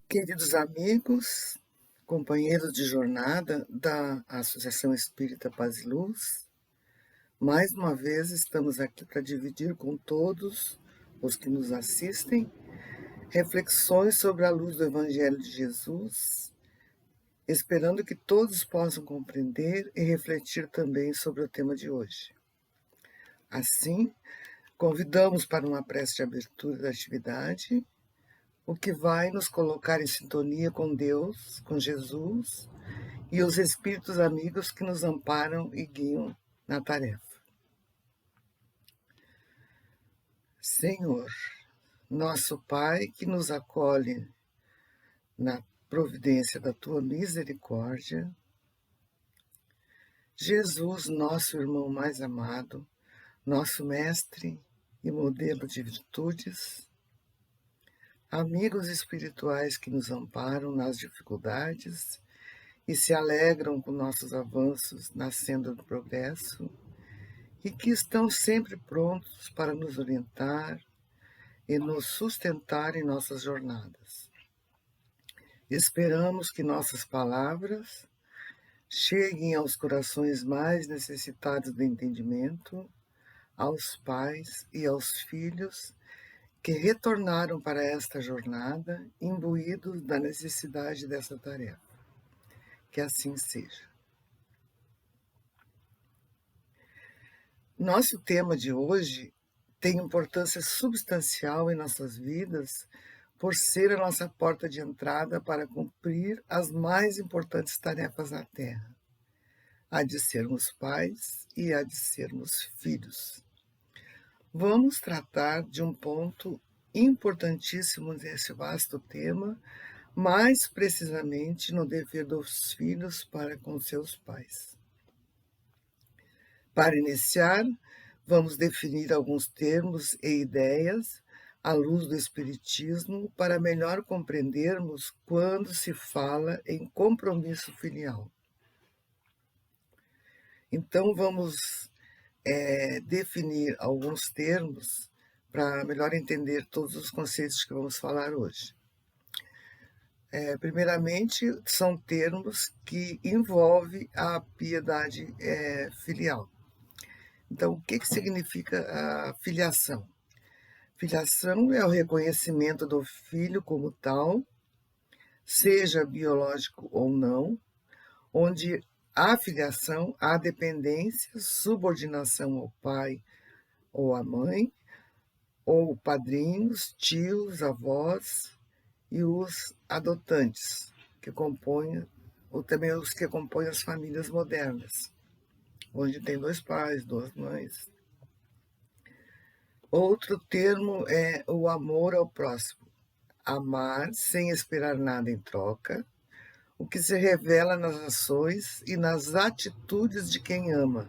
Queridos amigos, companheiros de jornada da Associação Espírita Paz e Luz, mais uma vez estamos aqui para dividir com todos os que nos assistem reflexões sobre a luz do Evangelho de Jesus, esperando que todos possam compreender e refletir também sobre o tema de hoje. Assim, convidamos para uma prece de abertura da atividade, o que vai nos colocar em sintonia com Deus, com Jesus e os espíritos amigos que nos amparam e guiam na tarefa. Senhor, nosso Pai que nos acolhe na providência da Tua misericórdia, Jesus, nosso irmão mais amado, nosso mestre e modelo de virtudes, amigos espirituais que nos amparam nas dificuldades e se alegram com nossos avanços na senda do progresso e que estão sempre prontos para nos orientar e nos sustentar em nossas jornadas. Esperamos que nossas palavras cheguem aos corações mais necessitados do entendimento, aos pais e aos filhos que retornaram para esta jornada imbuídos da necessidade dessa tarefa. Que assim seja. Nosso tema de hoje tem importância substancial em nossas vidas por ser a nossa porta de entrada para cumprir as mais importantes tarefas na Terra, a de sermos pais e a de sermos filhos. Vamos tratar de um ponto importantíssimo nesse vasto tema, mais precisamente no dever dos filhos para com seus pais. Para iniciar, vamos definir alguns termos e ideias à luz do Espiritismo para melhor compreendermos quando se fala em compromisso filial. Então, vamos definir alguns termos para melhor entender todos os conceitos que vamos falar hoje. Primeiramente, são termos que envolvem a piedade filial. Então, o que significa a filiação? Filiação é o reconhecimento do filho como tal, seja biológico ou não, onde a filiação há dependência, subordinação ao pai ou à mãe, ou padrinhos, tios, avós e os adotantes, que compõem, ou também os que compõem as famílias modernas, onde tem 2 pais, 2 mães. Outro termo é o amor ao próximo. Amar sem esperar nada em troca, o que se revela nas ações e nas atitudes de quem ama.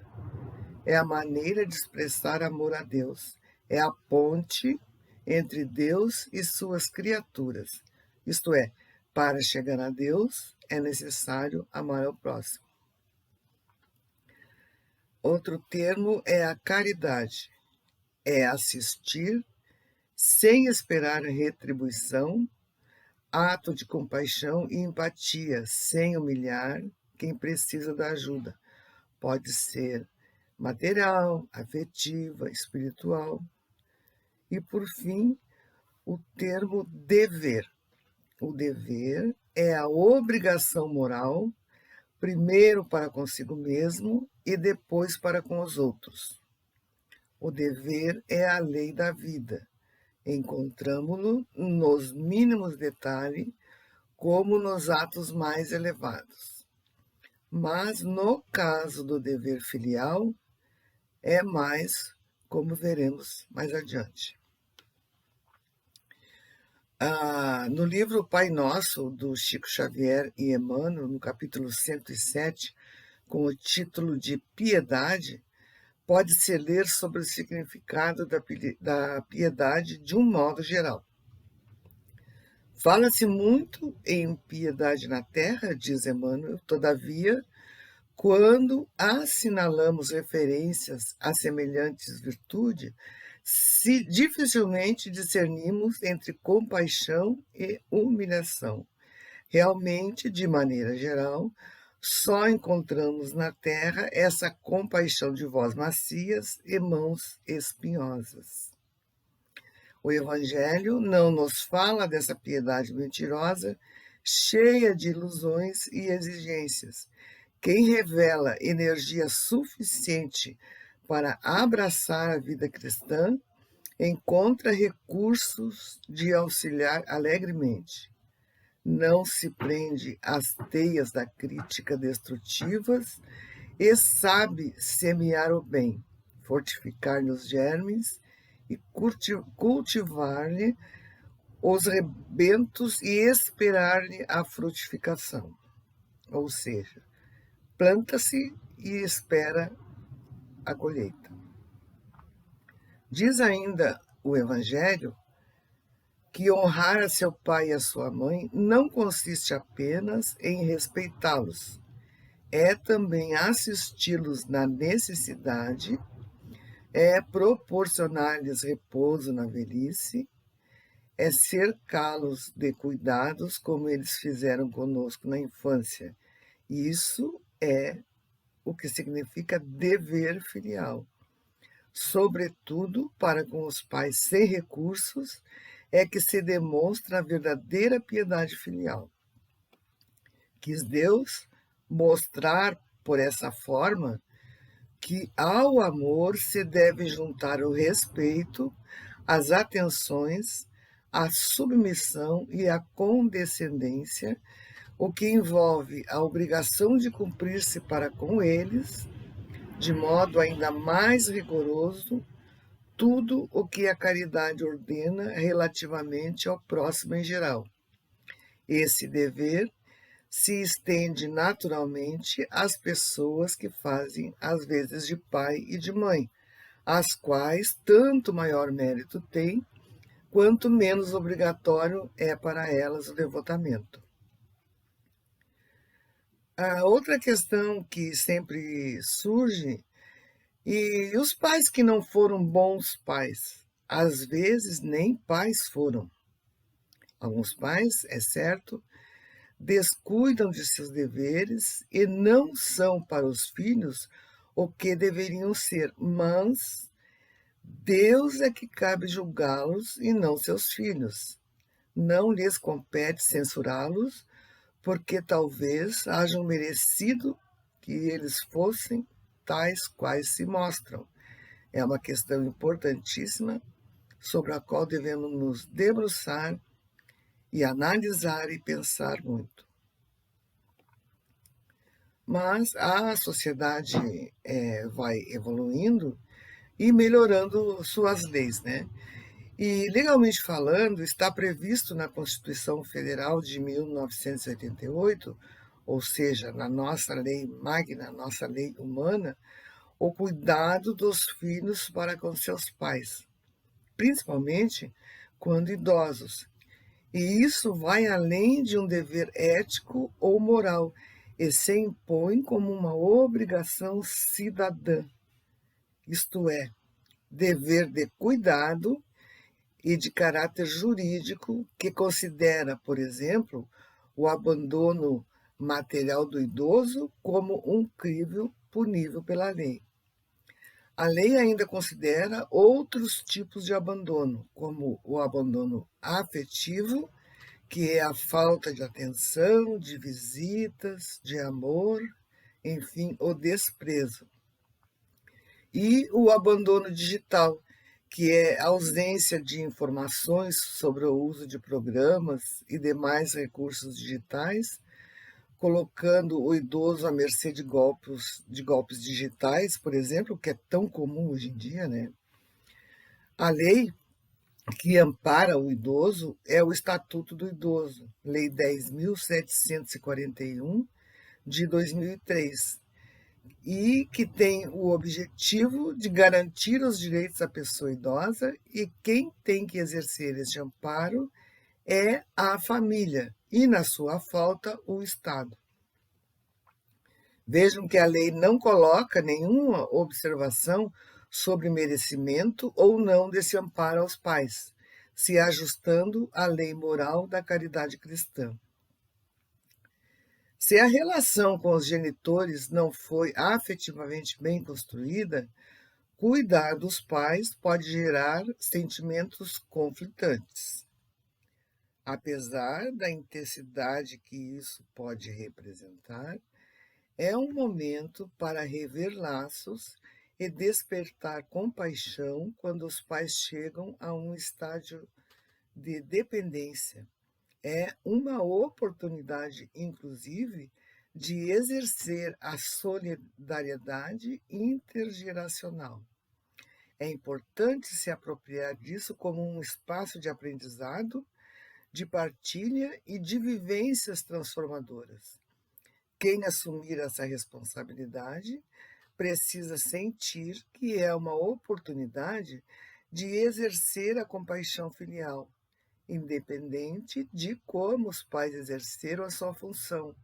É a maneira de expressar amor a Deus. É a ponte entre Deus e suas criaturas. Isto é, para chegar a Deus é necessário amar ao próximo. Outro termo é a caridade. É assistir sem esperar retribuição, ato de compaixão e empatia, sem humilhar quem precisa da ajuda. Pode ser material, afetiva, espiritual. E, por fim, o termo dever. O dever é a obrigação moral, primeiro para consigo mesmo e depois para com os outros. O dever é a lei da vida. Encontramo-lo nos mínimos detalhes, como nos atos mais elevados. Mas, no caso do dever filial, é mais, como veremos mais adiante. No livro Pai Nosso, do Chico Xavier e Emmanuel, no capítulo 107, com o título de Piedade, pode-se ler sobre o significado da piedade de um modo geral. Fala-se muito em piedade na terra, diz Emmanuel, todavia, quando assinalamos referências a semelhantes virtudes, se dificilmente discernimos entre compaixão e humilhação. Realmente, de maneira geral, só encontramos na terra essa compaixão de voz macias e mãos espinhosas. O Evangelho não nos fala dessa piedade mentirosa, cheia de ilusões e exigências. Quem revela energia suficiente para abraçar a vida cristã encontra recursos de auxiliar alegremente. Não se prende às teias da crítica destrutivas e sabe semear o bem, fortificar-lhe os germes e cultivar-lhe os rebentos e esperar-lhe a frutificação. Ou seja, planta-se e espera a colheita. Diz ainda o Evangelho que honrar a seu pai e a sua mãe não consiste apenas em respeitá-los, é também assisti-los na necessidade, é proporcionar-lhes repouso na velhice, é cercá-los de cuidados como eles fizeram conosco na infância. Isso é o que significa dever filial. Sobretudo, para com os pais sem recursos, é que se demonstra a verdadeira piedade filial. Quis Deus mostrar, por essa forma, que ao amor se deve juntar o respeito, as atenções, a submissão e a condescendência, o que envolve a obrigação de cumprir-se para com eles, de modo ainda mais rigoroso, tudo o que a caridade ordena relativamente ao próximo em geral. Esse dever se estende naturalmente às pessoas que fazem as vezes de pai e de mãe, as quais tanto maior mérito têm, quanto menos obrigatório é para elas o devotamento. A outra questão que sempre surge, e os pais que não foram bons pais, às vezes nem pais foram. Alguns pais, é certo, descuidam de seus deveres e não são para os filhos o que deveriam ser, mas Deus é que cabe julgá-los e não seus filhos. Não lhes compete censurá-los, porque talvez hajam merecido que eles fossem tais quais se mostram. É uma questão importantíssima sobre a qual devemos nos debruçar e analisar e pensar muito. Mas a sociedade vai evoluindo e melhorando suas leis, né? E, legalmente falando, está previsto na Constituição Federal de 1988, ou seja, na nossa lei magna, nossa lei humana, o cuidado dos filhos para com seus pais, principalmente quando idosos. E isso vai além de um dever ético ou moral e se impõe como uma obrigação cidadã, isto é, dever de cuidado e de caráter jurídico que considera, por exemplo, o abandono material do idoso como um crime punível pela lei. A lei ainda considera outros tipos de abandono, como o abandono afetivo, que é a falta de atenção, de visitas, de amor, enfim, o desprezo. E o abandono digital, que é a ausência de informações sobre o uso de programas e demais recursos digitais, colocando o idoso à mercê de golpes digitais, por exemplo, que é tão comum hoje em dia, né? A lei que ampara o idoso é o Estatuto do Idoso, Lei 10.741, de 2003, e que tem o objetivo de garantir os direitos da pessoa idosa, e quem tem que exercer este amparo é a família e, na sua falta, o Estado. Vejam que a lei não coloca nenhuma observação sobre merecimento ou não desse amparo aos pais, se ajustando à lei moral da caridade cristã. Se a relação com os genitores não foi afetivamente bem construída, cuidar dos pais pode gerar sentimentos conflitantes. Apesar da intensidade que isso pode representar, é um momento para rever laços e despertar compaixão quando os pais chegam a um estágio de dependência. É uma oportunidade, inclusive, de exercer a solidariedade intergeracional. É importante se apropriar disso como um espaço de aprendizado, de partilha e de vivências transformadoras. Quem assumir essa responsabilidade precisa sentir que é uma oportunidade de exercer a compaixão filial, independente de como os pais exerceram a sua função,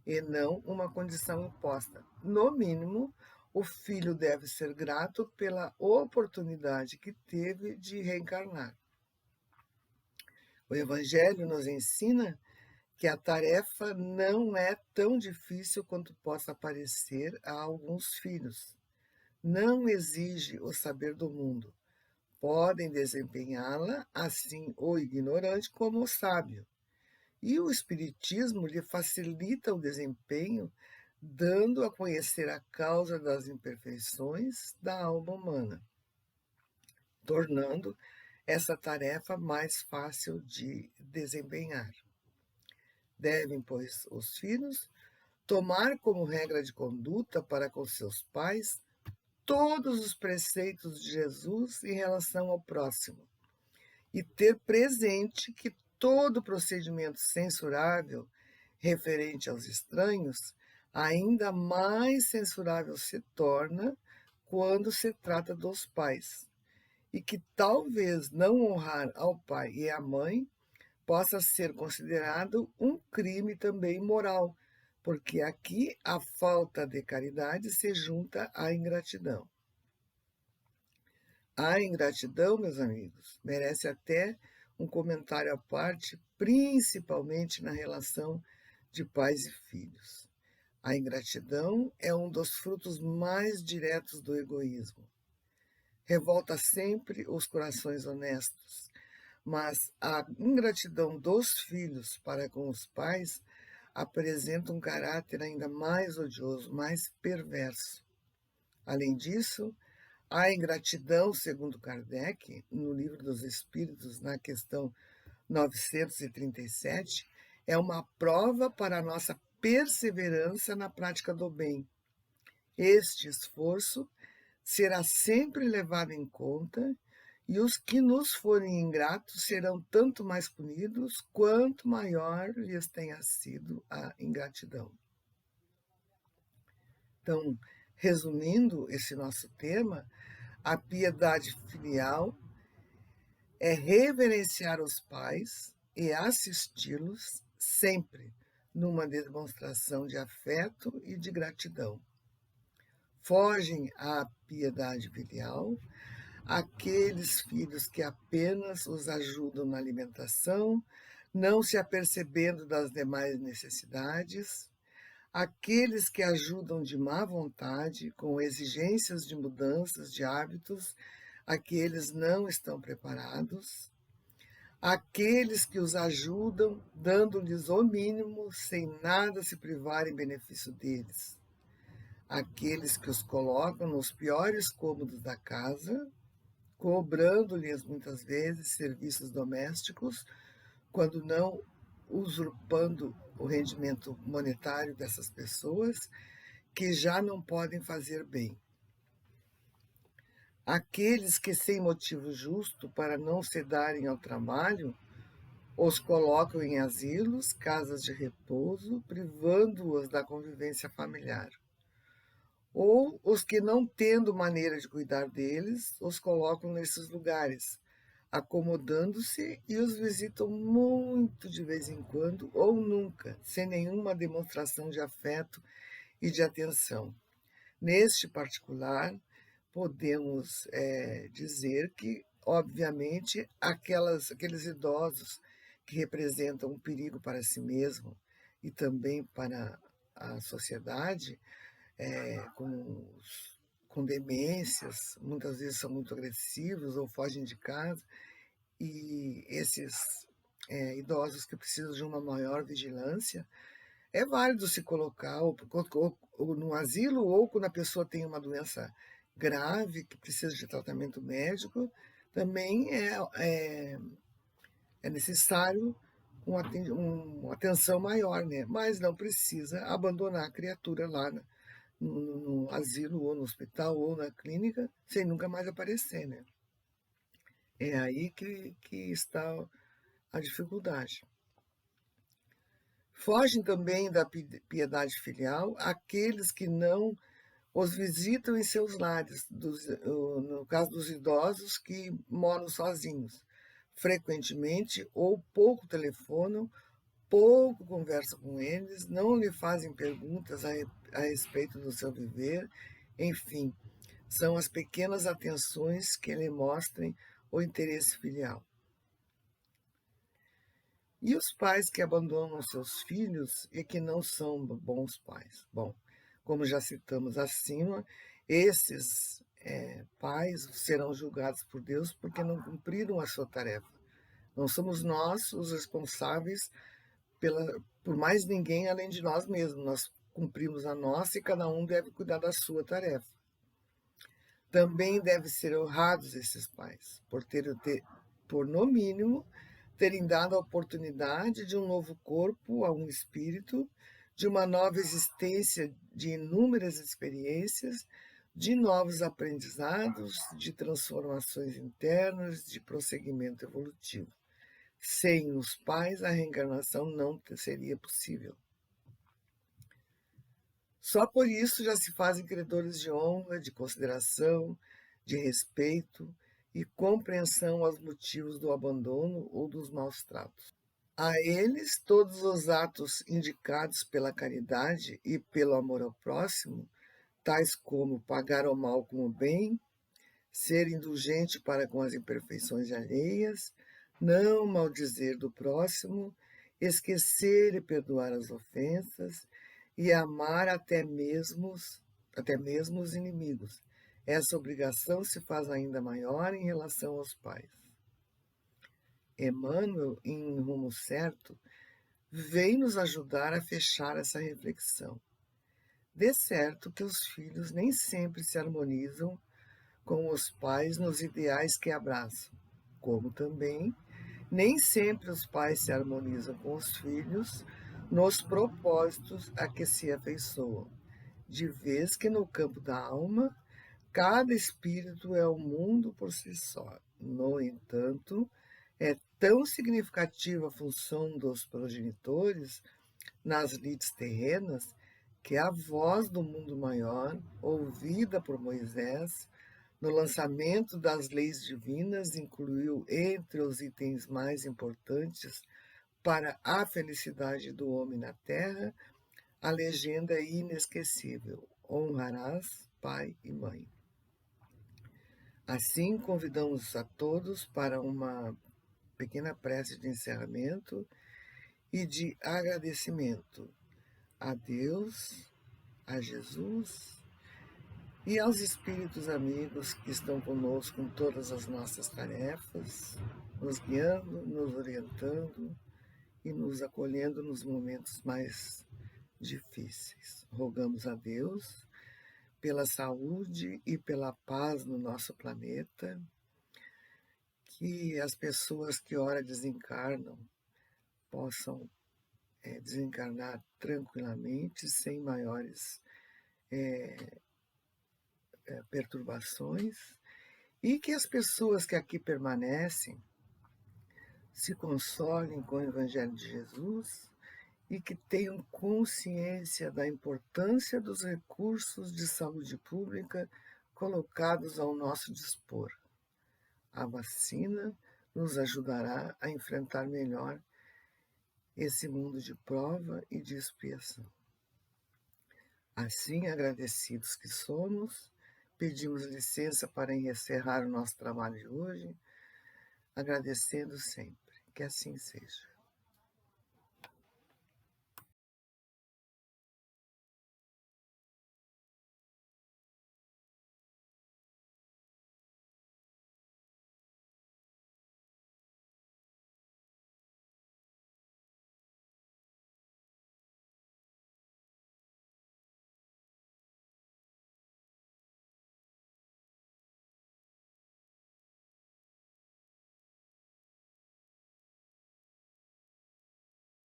e não uma condição imposta. No mínimo, o filho deve ser grato pela oportunidade que teve de reencarnar. O Evangelho nos ensina que a tarefa não é tão difícil quanto possa parecer a alguns filhos. Não exige o saber do mundo. Podem desempenhá-la, assim o ignorante como o sábio. E o Espiritismo lhe facilita o desempenho, dando a conhecer a causa das imperfeições da alma humana, tornando essa tarefa mais fácil de desempenhar. Devem, pois, os filhos tomar como regra de conduta para com seus pais todos os preceitos de Jesus em relação ao próximo e ter presente que todo procedimento censurável referente aos estranhos ainda mais censurável se torna quando se trata dos pais, e que talvez não honrar ao pai e à mãe possa ser considerado um crime também moral, porque aqui a falta de caridade se junta à ingratidão. A ingratidão, meus amigos, merece até um comentário à parte, principalmente na relação de pais e filhos. A ingratidão é um dos frutos mais diretos do egoísmo. Revolta sempre os corações honestos, mas a ingratidão dos filhos para com os pais apresenta um caráter ainda mais odioso, mais perverso. Além disso, a ingratidão, segundo Kardec, no Livro dos Espíritos, na questão 937, é uma prova para a nossa perseverança na prática do bem. Este esforço será sempre levado em conta, e os que nos forem ingratos serão tanto mais punidos quanto maior lhes tenha sido a ingratidão. Então, resumindo esse nosso tema, a piedade filial é reverenciar os pais e assisti-los sempre numa demonstração de afeto e de gratidão. Fogem à piedade filial aqueles filhos que apenas os ajudam na alimentação, não se apercebendo das demais necessidades, aqueles que ajudam de má vontade, com exigências de mudanças de hábitos a que eles não estão preparados, aqueles que os ajudam dando-lhes o mínimo sem nada se privar em benefício deles, aqueles que os colocam nos piores cômodos da casa, cobrando-lhes muitas vezes serviços domésticos, quando não usurpando o rendimento monetário dessas pessoas que já não podem fazer bem. Aqueles que, sem motivo justo para não se darem ao trabalho, os colocam em asilos, casas de repouso, privando-os da convivência familiar. Ou os que, não tendo maneira de cuidar deles, os colocam nesses lugares, acomodando-se e os visitam muito de vez em quando ou nunca, sem nenhuma demonstração de afeto e de atenção. Neste particular, podemos dizer que, obviamente, aqueles idosos que representam um perigo para si mesmo e também para a sociedade, com demências, muitas vezes são muito agressivos ou fogem de casa, e esses idosos que precisam de uma maior vigilância, é válido se colocar ou no asilo, ou quando a pessoa tem uma doença grave que precisa de tratamento médico, também é necessário uma atenção maior, né? Mas não precisa abandonar a criatura lá no asilo, ou no hospital, ou na clínica, sem nunca mais aparecer, né? É aí que está a dificuldade. Fogem também da piedade filial aqueles que não os visitam em seus lares, no caso dos idosos que moram sozinhos, frequentemente ou pouco telefonam, pouco conversam com eles, não lhe fazem perguntas a respeito do seu viver, enfim, são as pequenas atenções que lhe mostrem o interesse filial. E os pais que abandonam seus filhos e que não são bons pais? Bom, como já citamos acima, esses pais serão julgados por Deus porque não cumpriram a sua tarefa. Não somos nós os responsáveis por mais ninguém além de nós mesmos. Nós cumprimos a nossa e cada um deve cuidar da sua tarefa. Também devem ser honrados esses pais, por no mínimo, terem dado a oportunidade de um novo corpo a um espírito, de uma nova existência, de inúmeras experiências, de novos aprendizados, de transformações internas, de prosseguimento evolutivo. Sem os pais, a reencarnação não seria possível. Só por isso já se fazem credores de honra, de consideração, de respeito e compreensão aos motivos do abandono ou dos maus tratos. A eles, todos os atos indicados pela caridade e pelo amor ao próximo, tais como pagar o mal com o bem, ser indulgente para com as imperfeições alheias, não maldizer do próximo, esquecer e perdoar as ofensas e amar até mesmo os inimigos. Essa obrigação se faz ainda maior em relação aos pais. Emmanuel, em Rumo Certo, vem nos ajudar a fechar essa reflexão. De certo que os filhos nem sempre se harmonizam com os pais nos ideais que abraçam, como também nem sempre os pais se harmonizam com os filhos nos propósitos a que se afeiçoam, de vez que no campo da alma, cada espírito é um mundo por si só. No entanto, é tão significativa a função dos progenitores nas lides terrenas que a voz do mundo maior, ouvida por Moisés, no lançamento das leis divinas, incluiu entre os itens mais importantes para a felicidade do homem na terra a legenda inesquecível: honrarás pai e mãe. Assim, convidamos a todos para uma pequena prece de encerramento e de agradecimento a Deus, a Jesus e aos espíritos amigos que estão conosco em todas as nossas tarefas, nos guiando, nos orientando e nos acolhendo nos momentos mais difíceis. Rogamos a Deus pela saúde e pela paz no nosso planeta, que as pessoas que ora desencarnam possam desencarnar tranquilamente, sem maiores perturbações, e que as pessoas que aqui permanecem se consolem com o Evangelho de Jesus e que tenham consciência da importância dos recursos de saúde pública colocados ao nosso dispor. A vacina nos ajudará a enfrentar melhor esse mundo de prova e de expiação. Assim, agradecidos que somos, pedimos licença para encerrar o nosso trabalho de hoje, agradecendo sempre. Que assim seja.